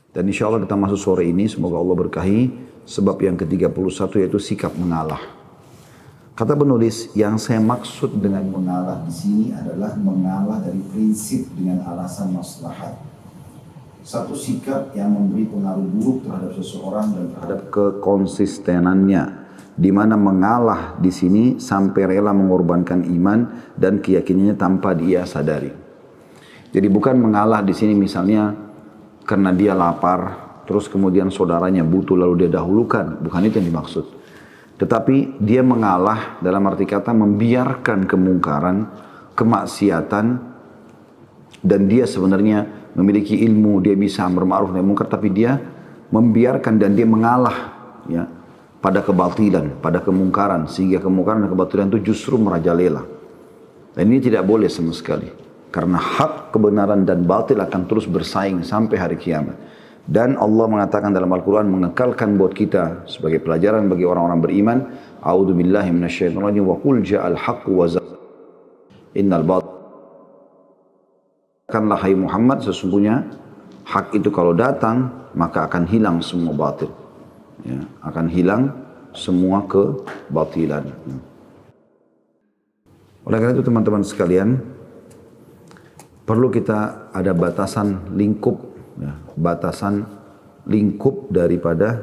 Dan insya Allah kita masuk sore ini, semoga Allah berkahi, sebab yang ke-31 yaitu sikap mengalah. Kata penulis, yang saya maksud dengan mengalah di sini adalah mengalah dari prinsip dengan alasan maslahat. Satu sikap yang memberi pengaruh buruk terhadap seseorang dan terhadap kekonsistenannya, di mana mengalah di sini sampai rela mengorbankan iman dan keyakinannya tanpa dia sadari. Jadi bukan mengalah di sini misalnya karena dia lapar, terus kemudian saudaranya butuh lalu dia dahulukan, bukan itu yang dimaksud. Tetapi dia mengalah dalam arti kata membiarkan kemungkaran, kemaksiatan, dan dia sebenarnya memiliki ilmu, dia bisa amar ma'ruf nahi munkar, tapi dia membiarkan dan dia mengalah ya pada kebatilan, pada kemungkaran, sehingga kemungkaran dan kebatilan itu justru merajalela. Dan ini tidak boleh sama sekali. Karena hak, kebenaran dan batil akan terus bersaing sampai hari kiamat. Dan Allah mengatakan dalam Al-Quran mengekalkan buat kita sebagai pelajaran bagi orang-orang beriman. A'udzu billahi minasyaitonir rajim wa qul ja'al haqqu wa zahaqa innal batil. Katakanlah hai Muhammad, sesungguhnya hak itu kalau datang maka akan hilang semua batil. Ya, akan hilang semua kebatilan. Oleh karena itu teman-teman sekalian, perlu kita ada batasan lingkup, ya, batasan lingkup daripada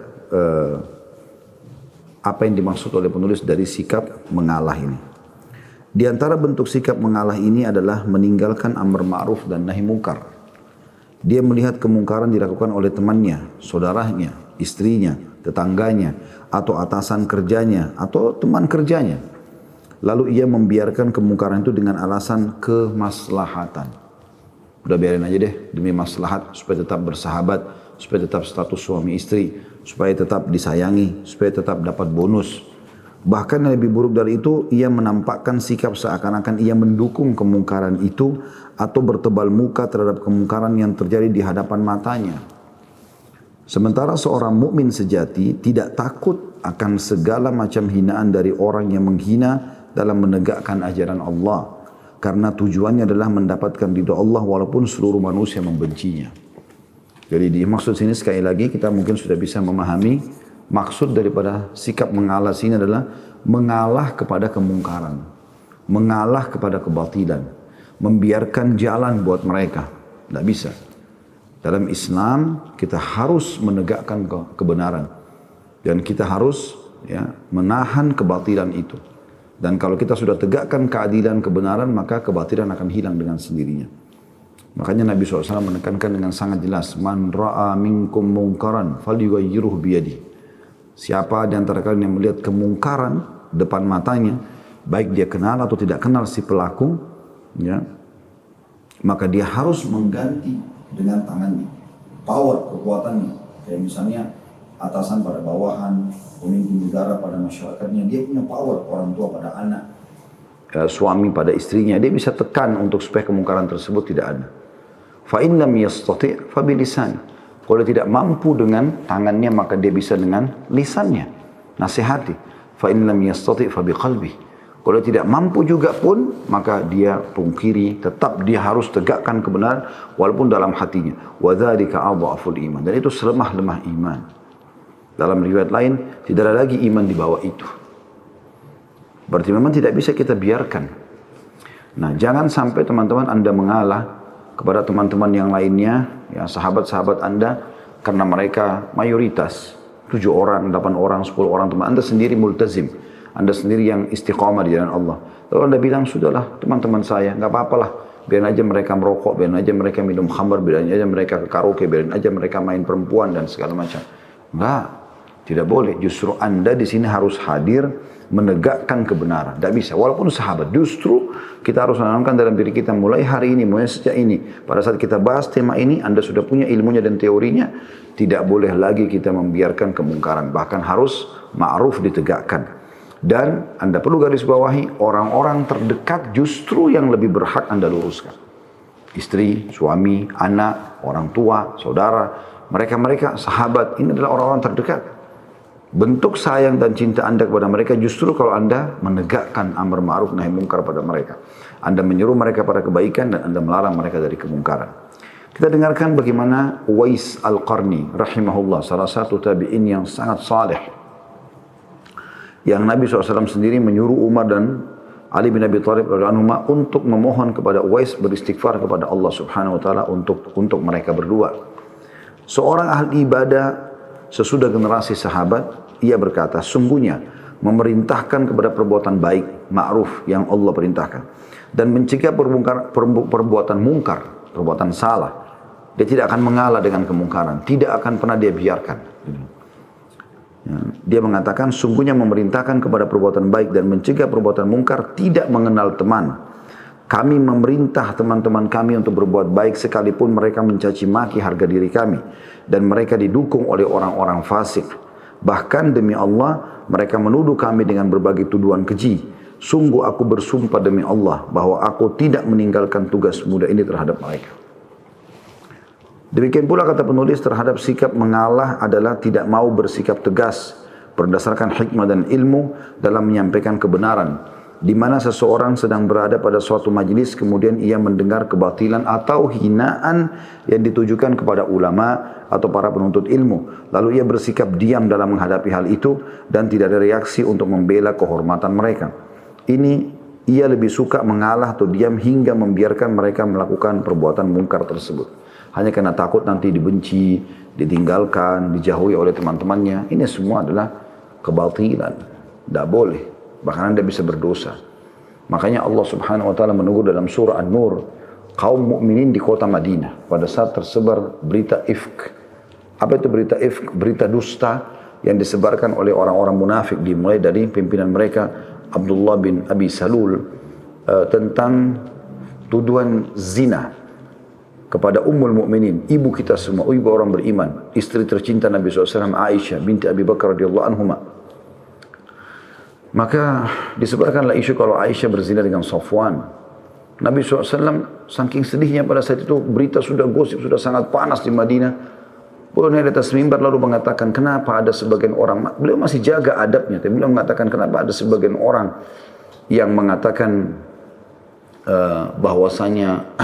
apa yang dimaksud oleh penulis dari sikap mengalah ini. Di antara bentuk sikap mengalah ini adalah meninggalkan amar ma'ruf dan nahi munkar. Dia melihat kemungkaran dilakukan oleh temannya, saudaranya, istrinya, tetangganya, atau atasan kerjanya, atau teman kerjanya. Lalu ia membiarkan kemungkaran itu dengan alasan kemaslahatan. Udah biarin aja deh demi maslahat supaya tetap bersahabat, supaya tetap status suami istri, supaya tetap disayangi, supaya tetap dapat bonus. Bahkan yang lebih buruk dari itu, ia menampakkan sikap seakan-akan ia mendukung kemungkaran itu atau bertebal muka terhadap kemungkaran yang terjadi di hadapan matanya. Sementara seorang mukmin sejati tidak takut akan segala macam hinaan dari orang yang menghina dalam menegakkan ajaran Allah. Karena tujuannya adalah mendapatkan ridha Allah walaupun seluruh manusia membencinya. Jadi dimaksud sini sekali lagi kita mungkin sudah bisa memahami maksud daripada sikap mengalah sini adalah mengalah kepada kemungkaran, mengalah kepada kebatilan, membiarkan jalan buat mereka. Tidak bisa. Dalam Islam kita harus menegakkan kebenaran dan kita harus ya menahan kebatilan itu. Dan kalau kita sudah tegakkan keadilan, kebenaran, maka kebatilan akan hilang dengan sendirinya. Makanya Nabi SAW menekankan dengan sangat jelas, Man ra'a minkum mungkaran falyughayyirhu biyadihi. Siapa di antara kalian yang melihat kemungkaran depan matanya, baik dia kenal atau tidak kenal si pelaku, ya, maka dia harus mengganti dengan tangannya. Power, kekuatannya. Kayak misalnya atasan pada bawahan, pemimpin negara pada masyarakatnya, dia punya power, orang tua pada anak, suami pada istrinya, dia bisa tekan untuk supaya kemungkaran tersebut tidak ada. Fa in lam yastati' fa bilisan. Kalau tidak mampu dengan tangannya maka dia bisa dengan lisannya, nasihati. Fa in lam yastati' fa biqalbi. Kalau tidak mampu juga pun maka dia pungkiri, tetap dia harus tegakkan kebenaran walaupun dalam hatinya. Wa dzalika adhaful iman. Dan itu selemah-lemah iman. Dalam riwayat lain, tidak ada lagi iman di bawah itu. Berarti memang tidak bisa kita biarkan. Nah, jangan sampai teman-teman Anda mengalah kepada teman-teman yang lainnya, ya sahabat-sahabat Anda, karena mereka mayoritas, 7 orang, 8 orang, 10 orang teman Anda sendiri multazim. Anda sendiri yang istiqamah di jalan Allah. Lalu Anda bilang, sudahlah teman-teman saya, nggak apa-apalah. Biarin aja mereka merokok, biarin aja mereka minum khamar, biarin aja mereka ke karaoke, biarin aja mereka main perempuan dan segala macam. Enggak. Tidak boleh, justru Anda di sini harus hadir menegakkan kebenaran. Tidak bisa, walaupun sahabat. Justru kita harus menanamkan dalam diri kita mulai hari ini, mulai sejak ini. Pada saat kita bahas tema ini, Anda sudah punya ilmunya dan teorinya. Tidak boleh lagi kita membiarkan kemungkaran. Bahkan harus ma'ruf ditegakkan. Dan Anda perlu garis bawahi, orang-orang terdekat justru yang lebih berhak Anda luruskan. Istri, suami, anak, orang tua, saudara. Mereka-mereka sahabat, ini adalah orang-orang terdekat. Bentuk sayang dan cinta Anda kepada mereka justru kalau Anda menegakkan amar ma'ruf nahi munkar pada mereka. Anda menyuruh mereka pada kebaikan dan Anda melarang mereka dari kemungkaran. Kita dengarkan bagaimana Uwais Al-Qarni rahimahullah, salah satu tabi'in yang sangat saleh. Yang Nabi SAW sendiri menyuruh Umar dan Ali bin Abi Thalib radhiyallahu anhu untuk memohon kepada Uwais beristighfar kepada Allah Subhanahu wa taala untuk mereka berdua. Seorang ahli ibadah sesudah generasi sahabat, ia berkata, sungguhnya memerintahkan kepada perbuatan baik, ma'ruf yang Allah perintahkan, dan mencegah perbuatan mungkar, perbuatan salah. Dia tidak akan mengalah dengan kemungkaran, tidak akan pernah dia biarkan. Dia mengatakan, sungguhnya memerintahkan kepada perbuatan baik dan mencegah perbuatan mungkar, tidak mengenal teman. Kami memerintah teman-teman kami untuk berbuat baik sekalipun mereka mencaci maki harga diri kami. Dan mereka didukung oleh orang-orang fasik. Bahkan demi Allah, mereka menuduh kami dengan berbagai tuduhan keji. Sungguh aku bersumpah demi Allah bahwa aku tidak meninggalkan tugas muda ini terhadap mereka. Demikian pula kata penulis terhadap sikap mengalah adalah tidak mau bersikap tegas berdasarkan hikmah dan ilmu dalam menyampaikan kebenaran. Di mana seseorang sedang berada pada suatu majlis kemudian ia mendengar kebatilan atau hinaan yang ditujukan kepada ulama atau para penuntut ilmu. Lalu ia bersikap diam dalam menghadapi hal itu dan tidak ada reaksi untuk membela kehormatan mereka. Ini ia lebih suka mengalah atau diam hingga membiarkan mereka melakukan perbuatan mungkar tersebut. Hanya karena takut nanti dibenci, ditinggalkan, dijauhi oleh teman-temannya. Ini semua adalah kebatilan. Tidak boleh. Bahkan Anda bisa berdosa. Makanya Allah Subhanahu wa taala menegur dalam surah An-Nur kaum mukminin di kota Madinah pada saat tersebar berita ifk. Apa itu berita ifk? Berita dusta yang disebarkan oleh orang-orang munafik, dimulai dari pimpinan mereka Abdullah bin Abi Salul tentang tuduhan zina kepada Ummul Mukminin, ibu kita semua, ibu orang beriman, istri tercinta Nabi SAW, Aisyah binti Abi Bakar radhiyallahu anhuma. Maka disebarkanlah isu kalau Aisyah berzina dengan Safwan. Nabi SAW saking sedihnya pada saat itu, berita sudah gosip, sudah sangat panas di Madinah. Beliau naik di atas mimbar lalu mengatakan, kenapa ada sebagian orang, beliau masih jaga adabnya, tapi beliau mengatakan kenapa ada sebagian orang yang mengatakan bahwasanya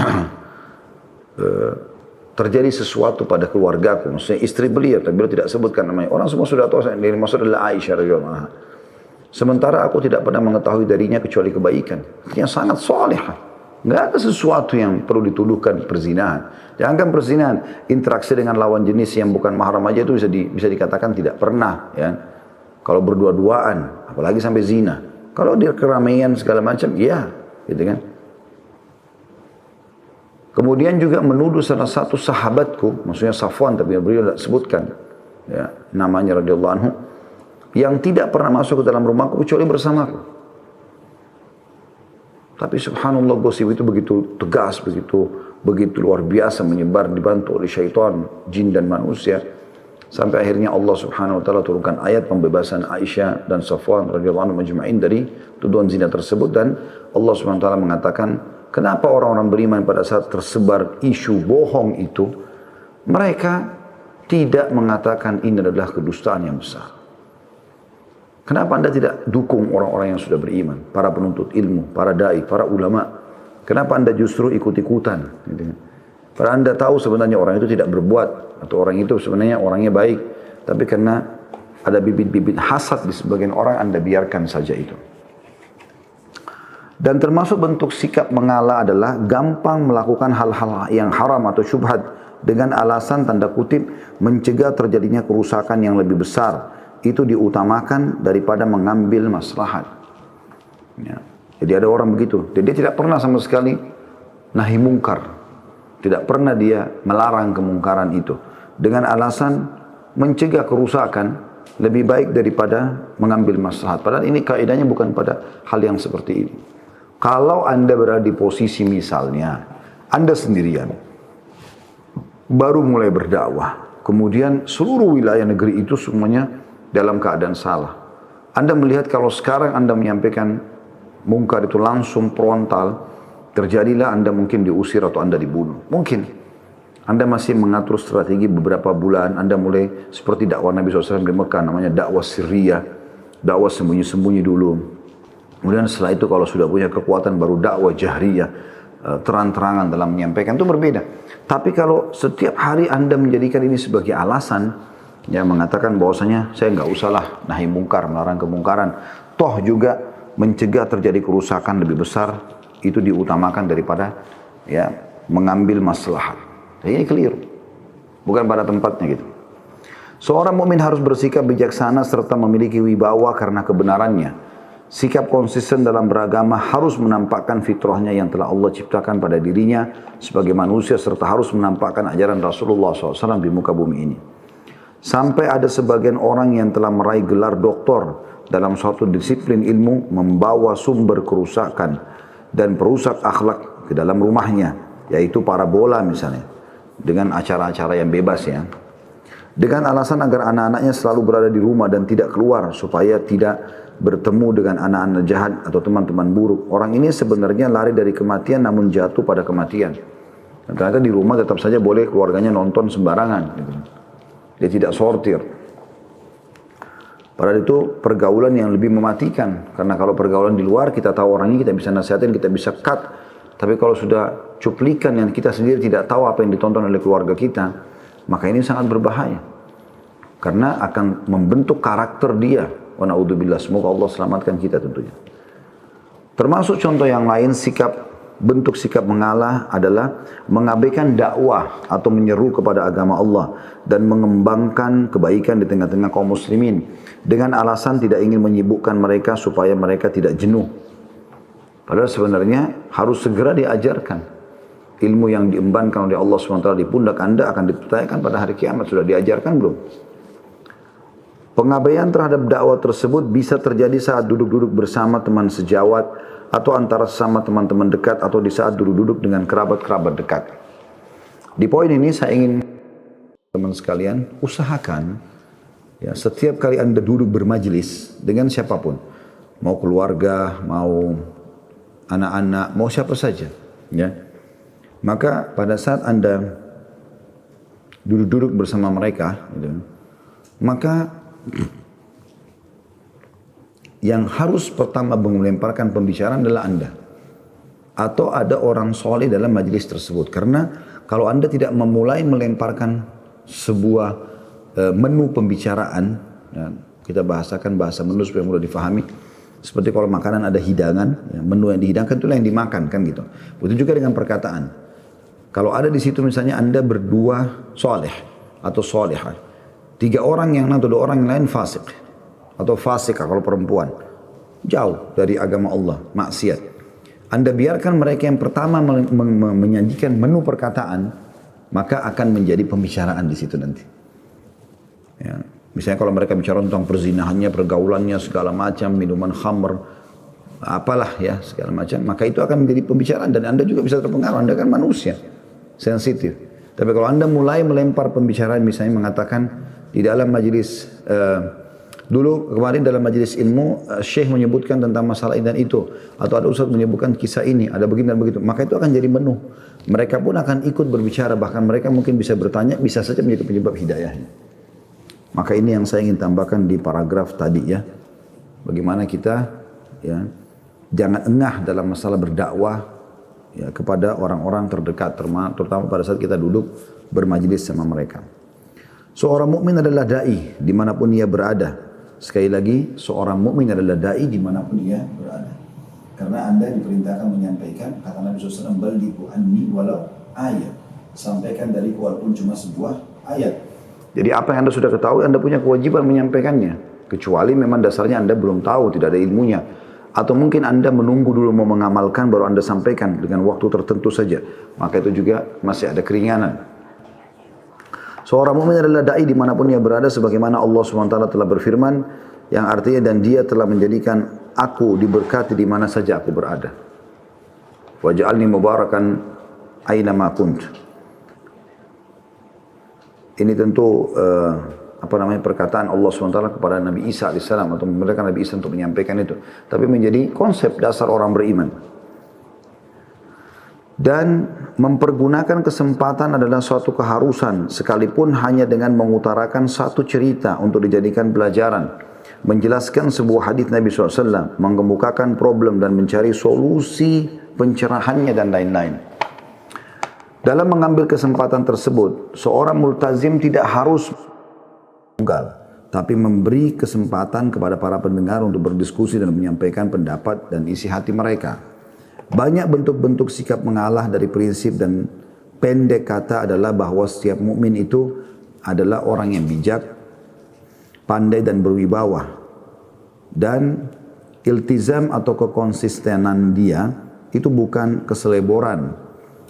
terjadi sesuatu pada keluargaku, maksudnya istri beliau, tapi beliau tidak sebutkan namanya. Orang semua sudah tahu yang dimaksud adalah Aisyah radhiyallahu anha. Sementara aku tidak pernah mengetahui darinya kecuali kebaikan. Artinya sangat salihah. Enggak ada sesuatu yang perlu dituduhkan perzinahan. Jangankan perzinahan, interaksi dengan lawan jenis yang bukan mahram aja itu bisa dikatakan tidak pernah, ya. Kalau berdua-duaan, apalagi sampai zina. Kalau dia keramaian segala macam, ya, gitu kan. Kemudian juga menuduh salah satu sahabatku, maksudnya Safwan, tapi beliau tidak sebutkan ya, namanya radhiyallahu anhu, yang tidak pernah masuk ke dalam rumahku kecuali bersamaku. Tapi subhanallah gosip itu begitu tegas, begitu luar biasa menyebar, dibantu oleh syaitan, jin dan manusia. Sampai akhirnya Allah Subhanahu wa taala turunkan ayat pembebasan Aisyah dan Safwan radhiyallahu anhu majma'in dari tuduhan zina tersebut, dan Allah Subhanahu wa taala mengatakan, kenapa orang-orang beriman pada saat tersebar isu bohong itu, mereka tidak mengatakan ini adalah kedustaan yang besar. Kenapa Anda tidak dukung orang-orang yang sudah beriman, para penuntut ilmu, para dai, para ulama? Kenapa Anda justru ikut-ikutan? Padahal Anda tahu sebenarnya orang itu tidak berbuat, atau orang itu sebenarnya orangnya baik, tapi karena ada bibit-bibit hasad di sebagian orang, Anda biarkan saja itu. Dan termasuk bentuk sikap mengalah adalah gampang melakukan hal-hal yang haram atau syubhat dengan alasan tanda kutip mencegah terjadinya kerusakan yang lebih besar. Itu diutamakan daripada mengambil maslahat. Ya. Jadi ada orang begitu. Jadi dia tidak pernah sama sekali nahi mungkar. Tidak pernah dia melarang kemungkaran itu. Dengan alasan mencegah kerusakan lebih baik daripada mengambil maslahat. Padahal ini kaidahnya bukan pada hal yang seperti ini. Kalau Anda berada di posisi misalnya, Anda sendirian, baru mulai berdakwah, kemudian seluruh wilayah negeri itu semuanya dalam keadaan salah. Anda melihat kalau sekarang Anda menyampaikan mungkar itu langsung frontal, terjadilah Anda mungkin diusir atau Anda dibunuh. Mungkin. Anda masih mengatur strategi beberapa bulan, Anda mulai seperti dakwah Nabi SAW di Mekah, namanya dakwah sirriyah, dakwah sembunyi-sembunyi dulu. Kemudian setelah itu kalau sudah punya kekuatan baru dakwah jahriyah, terang-terangan dalam menyampaikan, itu berbeda. Tapi kalau setiap hari Anda menjadikan ini sebagai alasan, ya mengatakan bahwasanya saya nggak usahlah nahi mungkar, melarang kemungkaran, toh juga mencegah terjadi kerusakan lebih besar, itu diutamakan daripada ya mengambil maslahat. Jadi ini keliru, bukan pada tempatnya gitu. Seorang mukmin harus bersikap bijaksana serta memiliki wibawa karena kebenarannya. Sikap konsisten dalam beragama harus menampakkan fitrahnya yang telah Allah ciptakan pada dirinya sebagai manusia serta harus menampakkan ajaran Rasulullah SAW di muka bumi ini. Sampai ada sebagian orang yang telah meraih gelar doktor dalam suatu disiplin ilmu membawa sumber kerusakan dan perusak akhlak ke dalam rumahnya, yaitu parabola misalnya, dengan acara-acara yang bebas ya. Dengan alasan agar anak-anaknya selalu berada di rumah dan tidak keluar supaya tidak bertemu dengan anak-anak jahat atau teman-teman buruk. Orang ini sebenarnya lari dari kematian namun jatuh pada kematian. Dan ternyata di rumah tetap saja boleh keluarganya nonton sembarangan. Gitu. Dia tidak sortir. Padahal itu pergaulan yang lebih mematikan. Karena kalau pergaulan di luar kita tahu orang ini, kita bisa nasihatin, kita bisa cut. Tapi kalau sudah cuplikan yang kita sendiri tidak tahu apa yang ditonton oleh keluarga kita, maka ini sangat berbahaya. Karena akan membentuk karakter dia. Wa na'udzubillah, semoga Allah selamatkan kita tentunya. Termasuk contoh yang lain, bentuk sikap mengalah adalah mengabaikan dakwah atau menyeru kepada agama Allah dan mengembangkan kebaikan di tengah-tengah kaum muslimin dengan alasan tidak ingin menyibukkan mereka supaya mereka tidak jenuh. Padahal sebenarnya harus segera diajarkan. Ilmu yang diembankan oleh Allah SWT di pundak Anda akan dipertanyakan pada hari kiamat. Sudah diajarkan belum? Pengabaian terhadap dakwah tersebut bisa terjadi saat duduk-duduk bersama teman sejawat atau antara sesama teman-teman dekat atau di saat duduk-duduk dengan kerabat-kerabat dekat. Di poin ini saya ingin teman sekalian usahakan ya, setiap kali Anda duduk bermajelis dengan siapapun, mau keluarga, mau anak-anak, mau siapa saja, ya. Maka pada saat Anda duduk-duduk bersama mereka, gitu, maka yang harus pertama melemparkan pembicaraan adalah Anda. Atau ada orang soleh dalam majelis tersebut. Karena kalau Anda tidak memulai melemparkan sebuah menu pembicaraan, ya, kita bahasakan bahasa menu supaya mudah difahami. Seperti kalau makanan ada hidangan, ya, menu yang dihidangkan itulah yang dimakan kan gitu. Begitu juga dengan perkataan. Kalau ada di situ misalnya Anda berdua soleh atau solehah, 3 orang yang atau 2 orang yang lain fasik atau fasik kalau perempuan, jauh dari agama Allah, maksiat. Anda biarkan mereka yang pertama menyajikan menu perkataan, maka akan menjadi pembicaraan di situ nanti. Ya. Misalnya kalau mereka bicara tentang perzinahannya, pergaulannya, segala macam, minuman khamr, apalah ya, segala macam, maka itu akan menjadi pembicaraan dan Anda juga bisa terpengaruh. Anda kan manusia, sensitif. Tapi kalau Anda mulai melempar pembicaraan, misalnya mengatakan di dalam majelis, dulu kemarin dalam majelis ilmu, Syekh menyebutkan tentang masalah ini dan itu, atau ada ustaz menyebutkan kisah ini, ada begini dan begitu, maka itu akan jadi menu. Mereka pun akan ikut berbicara, bahkan mereka mungkin bisa bertanya, bisa saja menjadi penyebab hidayahnya. Maka ini yang saya ingin tambahkan di paragraf tadi ya. Bagaimana kita ya jangan engah dalam masalah berdakwah ya kepada orang-orang terdekat, terutama pada saat kita duduk bermajelis sama mereka. Seorang mukmin adalah dai dimanapun ia berada. Sekali lagi, seorang mukmin adalah dai dimanapun ia berada. Karena Anda diperintahkan menyampaikan, kata Nabi SAW, balighu anni walau ayat. Sampaikan dariku walaupun cuma sebuah ayat. Jadi apa yang Anda sudah ketahui, Anda punya kewajiban menyampaikannya. Kecuali memang dasarnya Anda belum tahu, tidak ada ilmunya. Atau mungkin Anda menunggu dulu mau mengamalkan, baru Anda sampaikan dengan waktu tertentu saja. Maka itu juga masih ada keringanan. Seorang mukmin adalah da'i dimanapun ia berada, sebagaimana Allah SWT telah berfirman, yang artinya dan dia telah menjadikan aku diberkati di mana saja aku berada. Waj'alni mubarakan aina ma kunt. Ini tentu perkataan Allah SWT kepada Nabi Isa AS atau memerintahkan Nabi Isa untuk menyampaikan itu. Tapi menjadi konsep dasar orang beriman. Dan mempergunakan kesempatan adalah suatu keharusan, sekalipun hanya dengan mengutarakan satu cerita untuk dijadikan pelajaran, menjelaskan sebuah hadis Nabi SAW, mengemukakan problem dan mencari solusi pencerahannya dan lain-lain. Dalam mengambil kesempatan tersebut, seorang multazim tidak harus tunggal, tapi memberi kesempatan kepada para pendengar untuk berdiskusi dan menyampaikan pendapat dan isi hati mereka. Banyak bentuk-bentuk sikap mengalah dari prinsip dan pendek kata adalah bahwa setiap mukmin itu adalah orang yang bijak, pandai dan berwibawa. Dan iltizam atau kekonsistenan dia itu bukan keseleboran,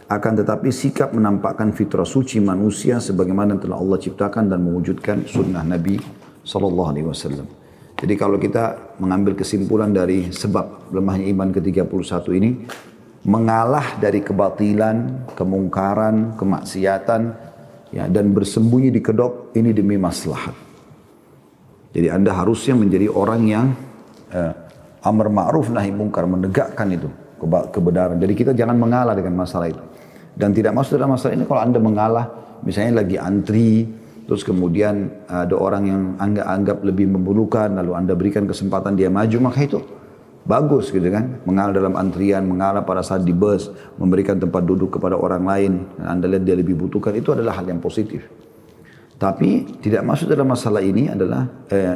akan tetapi sikap menampakkan fitrah suci manusia sebagaimana telah Allah ciptakan dan mewujudkan sunnah Nabi SAW. Jadi kalau kita mengambil kesimpulan dari sebab lemahnya iman ke-31 ini, mengalah dari kebatilan, kemungkaran, kemaksiatan, ya, dan bersembunyi di kedok ini demi maslahat. Jadi Anda harusnya menjadi orang yang amar ma'ruf nahi mungkar, menegakkan itu kebenaran. Jadi kita jangan mengalah dengan masalah itu. Dan tidak masuk dalam masalah ini kalau Anda mengalah, misalnya lagi antri, terus kemudian ada orang yang Anda anggap lebih memerlukan, lalu Anda berikan kesempatan dia maju, maka itu bagus gitu kan. Mengalah dalam antrian, mengalah pada saat di bus, memberikan tempat duduk kepada orang lain, dan Anda lihat dia lebih butuhkan, itu adalah hal yang positif. Tapi tidak masuk dalam masalah ini adalah,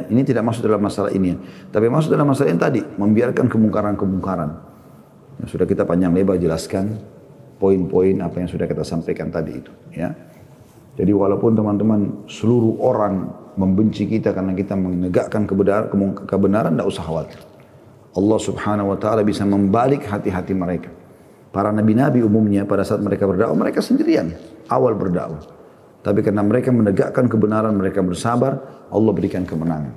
ini tidak masuk dalam masalah ini. Tapi masuk dalam masalah yang tadi, membiarkan kemungkaran-kemungkaran. Yang sudah kita panjang lebar jelaskan, poin-poin apa yang sudah kita sampaikan tadi itu. Ya. Jadi walaupun teman-teman seluruh orang membenci kita karena kita menegakkan kebenaran, tidak usah khawatir. Allah subhanahu wa ta'ala bisa membalik hati-hati mereka. Para nabi-nabi umumnya pada saat mereka berdakwah, mereka sendirian awal berdakwah. Tapi karena mereka menegakkan kebenaran, mereka bersabar, Allah berikan kemenangan.